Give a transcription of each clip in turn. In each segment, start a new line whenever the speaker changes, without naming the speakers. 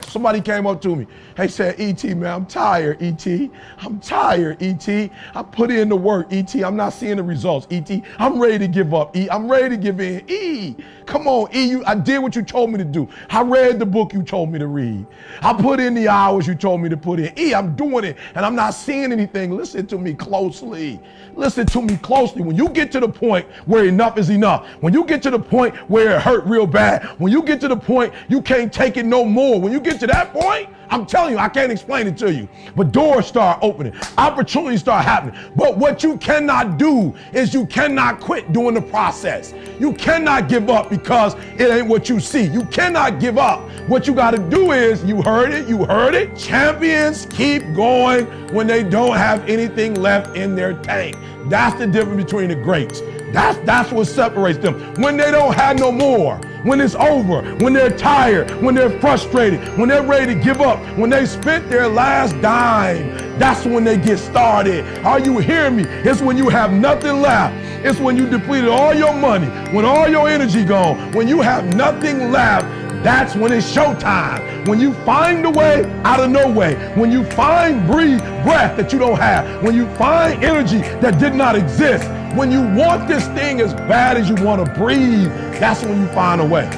Somebody came up to me. They said, E.T., man, I'm tired, E.T. I'm tired, E.T. I put in the work, E.T. I'm not seeing the results, E.T. I'm ready to give up, E. I'm ready to give in. E, come on, E. I did what you told me to do. I read the book you told me to read. I put in the hours you told me to put in. E, I'm doing it, and I'm not seeing anything. Listen to me closely. Listen to me closely. When you get to the point where enough is enough, when you get to the point where it hurt real bad, when you get to the point you can't take it no more, when you get to that point, I'm telling you, I can't explain it to you, but doors start opening, opportunities start happening. But what you cannot do is you cannot quit doing the process. You cannot give up because it ain't what you see. You cannot give up. What you got to do is, you heard it. Champions keep going when they don't have anything left in their tank. That's the difference between the greats. That's what separates them. When they don't have no more, when it's over, when they're tired, when they're frustrated, when they're ready to give up, when they spent their last dime, that's when they get started. Are you hearing me? It's when you have nothing left. It's when you depleted all your money, when all your energy gone, when you have nothing left. That's when it's showtime. When you find a way out of no way. When you find breath that you don't have. When you find energy that did not exist. When you want this thing as bad as you want to breathe, that's when you find a way.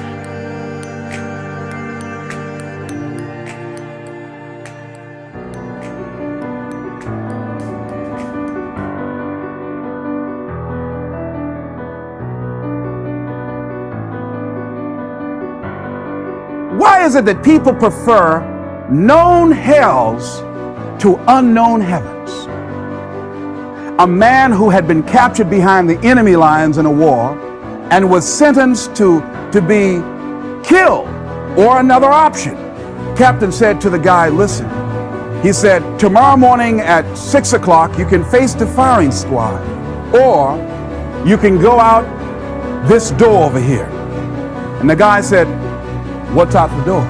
Why is it that people prefer known hells to unknown heavens? A man who had been captured behind the enemy lines in a war and was sentenced to be killed or another option. Captain said to the guy, listen, he said, tomorrow morning at 6 o'clock, you can face the firing squad, or you can go out this door over here. And the guy said, what's out the door?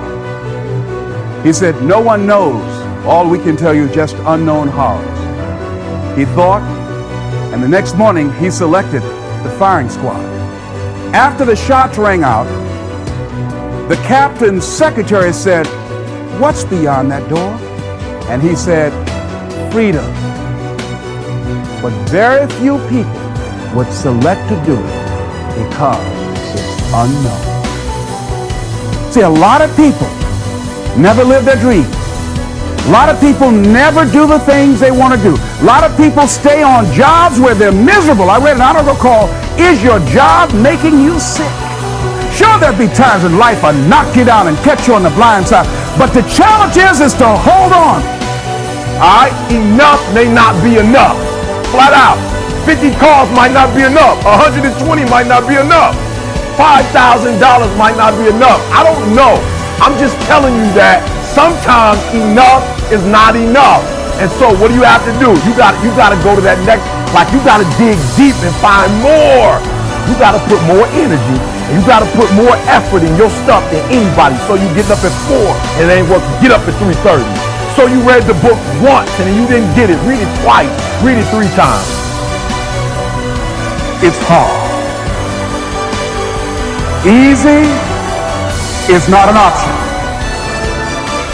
He said, no one knows. All we can tell you is just unknown horrors. He thought, and the next morning he selected the firing squad. After the shots rang out, the captain's secretary said, what's beyond that door? And he said, freedom. But very few people would select to do it because it's unknown. See, a lot of people never live their dreams. A lot of people never do the things they want to do. A lot of people stay on jobs where they're miserable. I read an article called, Is Your Job Making You Sick? Sure, there'll be times in life I knock you down and catch you on the blind side, but the challenge is to hold on. All right, enough may not be enough. Flat out. 50 cars might not be enough. 120 might not be enough. $5,000 might not be enough. I don't know. I'm just telling you that sometimes enough is not enough. And so what do you have to do? You got to go to that next, like you got to dig deep and find more. You got to put more energy and you got to put more effort in your stuff than anybody. So you getting up at 4 and it ain't working. Get up at 3:30. So you read the book once and then you didn't get it. Read it twice. Read it 3 times. It's hard. Easy is not an option.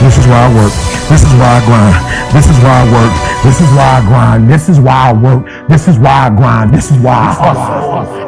This is why I work. This is why I grind. This is why I work. This is why I grind. This is why I work. This is why I grind. This is why I hustle.